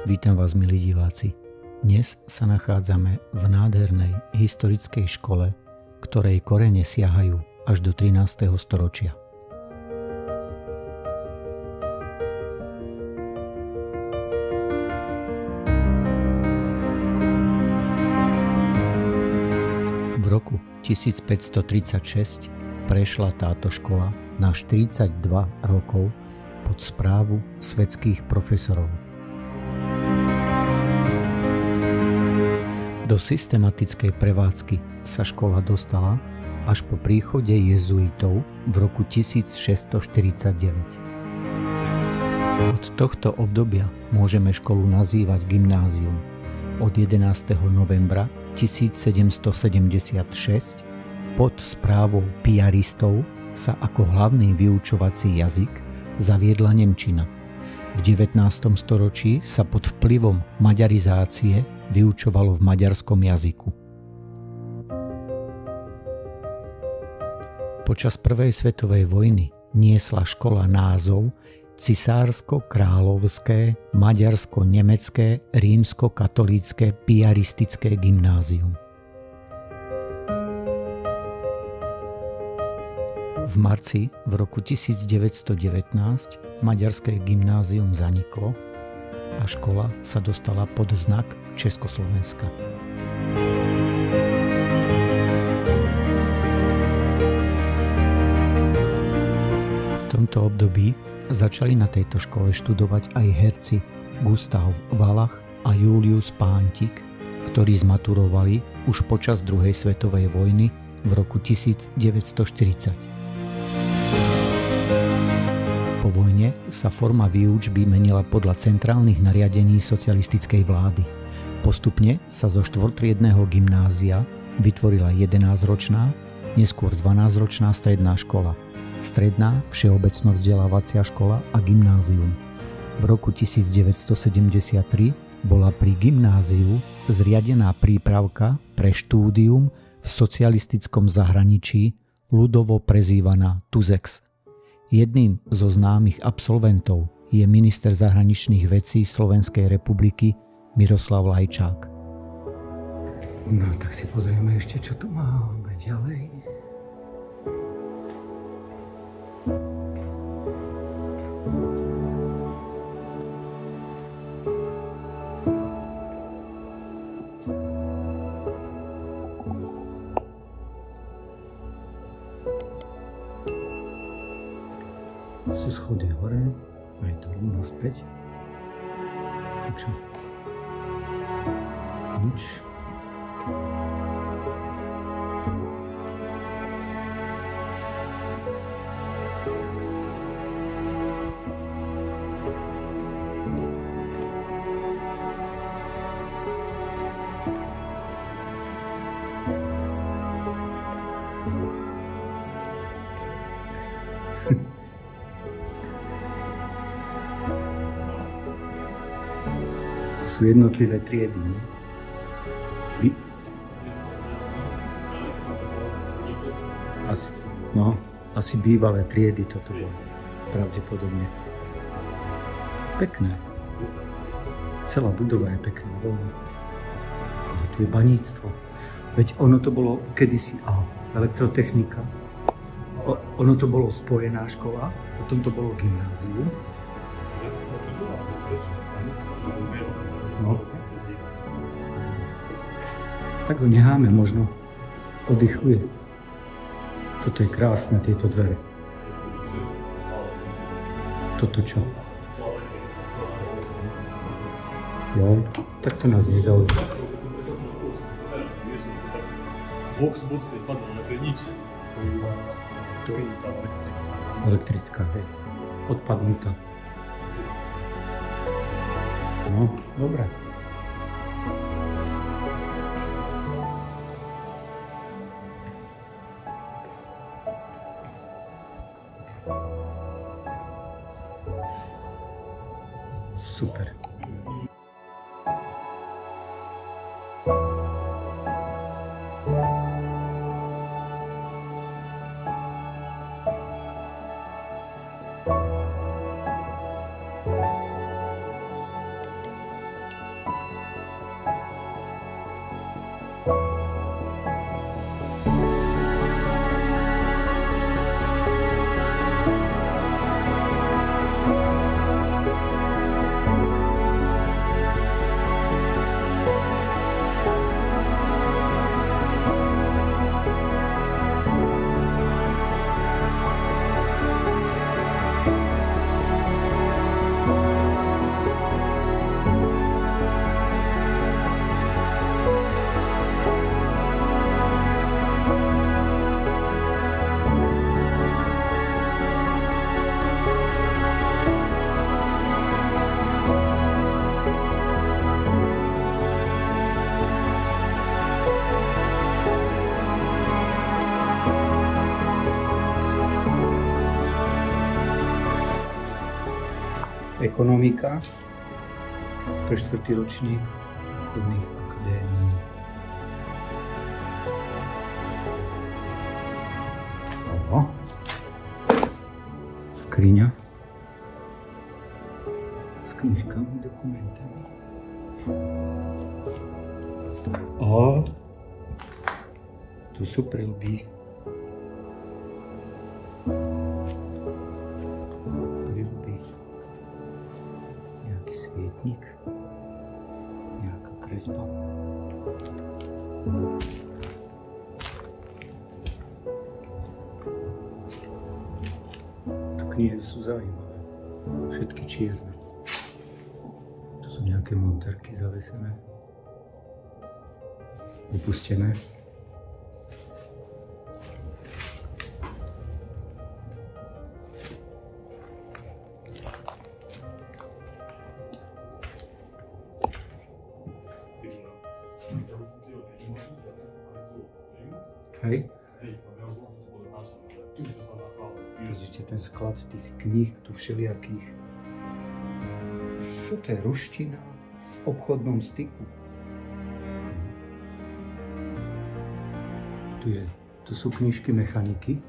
Vítam vás, milí diváci. Dnes sa nachádzame v nádhernej historickej škole, ktorej korene siahajú až do 13. storočia. V roku 1536 prešla táto škola na 42 rokov pod správu svetských profesorov. Do systematickej prevádzky sa škola dostala až po príchode jezuitov v roku 1649. Od tohto obdobia môžeme školu nazývať gymnázium. Od 11. novembra 1776 pod správou piaristov sa ako hlavný vyučovací jazyk zaviedla nemčina. V 19. storočí sa pod vplyvom maďarizácie vyučovalo v maďarskom jazyku. Počas prvej svetovej vojny niesla škola názov Cisársko-kráľovské maďarsko-nemecké rímsko-katolícke piaristické gymnázium. V marci v roku 1919 maďarské gymnázium zaniklo a škola sa dostala pod znak Československa. V tomto období začali na tejto škole študovať aj herci Gustav Valach a Julius Pántik, ktorí zmaturovali už počas druhej svetovej vojny v roku 1940. Po vojne sa forma výučby menila podľa centrálnych nariadení socialistickej vlády. Postupne sa zo štvortriedneho gymnázia vytvorila 11-ročná, neskôr 12-ročná stredná škola, stredná všeobecno vzdelávacia škola a gymnázium. V roku 1973 bola pri gymnáziu zriadená prípravka pre štúdium v socialistickom zahraničí, ľudovo prezývaná TUZEX. Jedným zo známych absolventov je minister zahraničných vecí Slovenskej republiky Miroslav Lajčák. No tak si pozrieme ešte, čo tu máme ďalej. Sú schody hore, aj dolu, naspäť. A čo? Nič. Sú jednotlivé triedy, nie? Asi bývalé triedy toto bolo, pravdepodobne. Pekné. Celá budova je pekná. Ale tu je baníctvo. Veď ono to bolo kedysi elektrotechnika. Ono to bolo spojená škola, potom to bolo gymnázium. No. Tak ho necháme, možno oddychuje. Toto je krásne, tieto dvere. Toto čo? Jo, tak to nás nezaujíma. Box, to je spadlo na nič. Elektrická, hej. Odpadnutá. No, dobré. Super. ekonomika pre 4. ročník obchodných akadémií. Skriňa s knižkami, dokumentami. A tu sú prilby. Nejaký svietnik, nejaká kresba. Knihy sú zaujímavé, všetky čierne. To sú nejaké monterky zavesené, upustené. Hej. Pozrite ten sklad tých kníh, tu všelijakých. Čo to je? Ruština v obchodnom styku. Tu sú knižky mechaniky.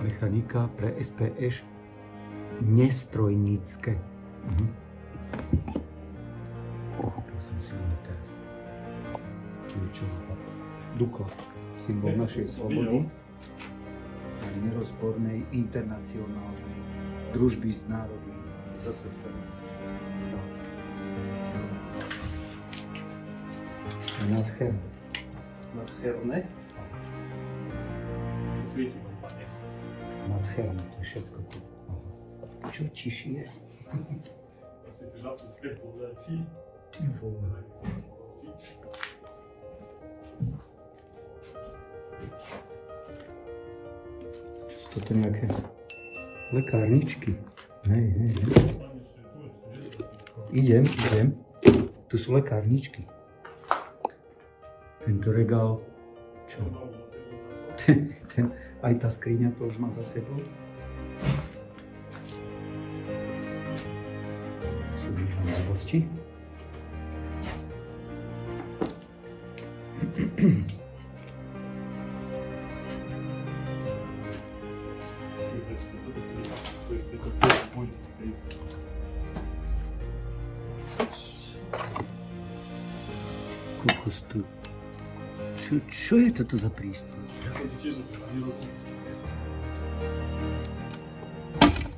Mechanika pre SPS nestrojnícke. Pochopil som si len teraz. Tu je čo? Dukla, symbol našej slobody. Nerozbornej internacionálnej družby s národmi ZSSR. Nádherné. Nádherné? Svieti vám, pane. Nádherné, to je všetko tu. Čo tišie? Asi si zapnú svetlo, dajte. Ty vole. Toto nejaké lekárničky. Hej. Idem. Tu sú lekárničky. Tento regál. Čo? Aj tá skriňa to už má za sebou. To sú výživnosti. Kukustu. Čo je toto za prístroj? Ja som ti tiež zapil na výroku.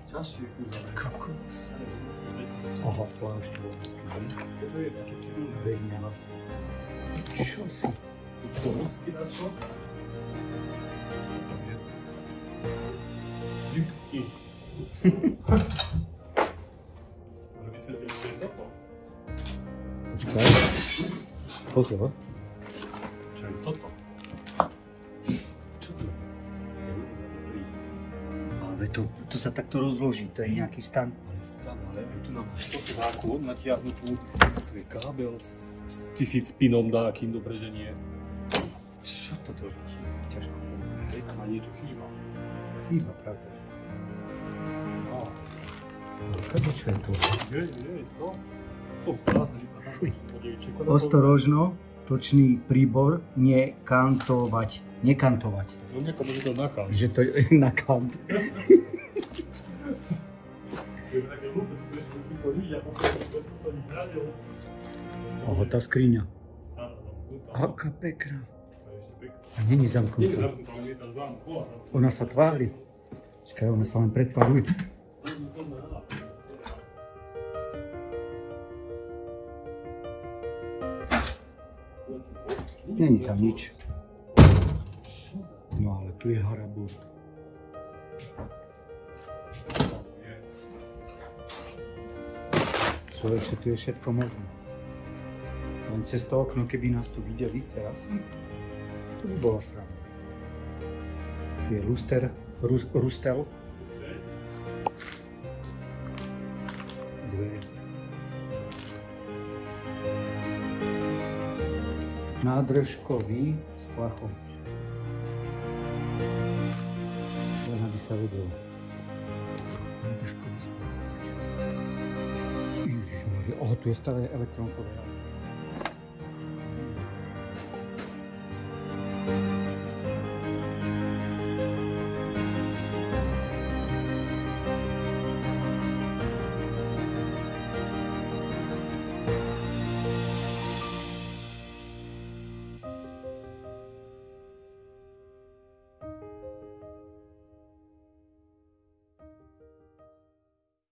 Ťažšie kúzané. Kokos. Aha, plášť vojenský. To je také civilné. Vedňa. Čo si? To whisky na čo? Zipky. Ale vysvetlím, čo je toto. Počkaj. Pozor. Čo je toto? Čo to? Ale to sa takto rozloží, to je nejaký stan. Ale stan, ale tu nám máš toto dáku natiahnutú. Tu je kábel s 1000 pinom dákým, dobre, že nie. Čo toto je? Ťažko. Tam má niečo chýba. Chýba, pravda. No. Čo je to? Je, to? To vklázne vypadá. Ostorožno, točný príbor, nekantovať. Nekantovať. No niekomu je to na kant. Že to je na kant. Oho, tá skriňa. Aká pekná. A není zamknutá. Ona sa tvári. Čakaj, ona sa len pretvaruje. Není tam nič. No ale tu je haraburt. Človeče, tu je všetko možné. Len cez to okno, keby nás tu videli teraz, to by bola sranda. Tu je rustel. Dve. Nádržkový splachom. Len aby sa vedelo. Nádržkový tu je stále elektronkové.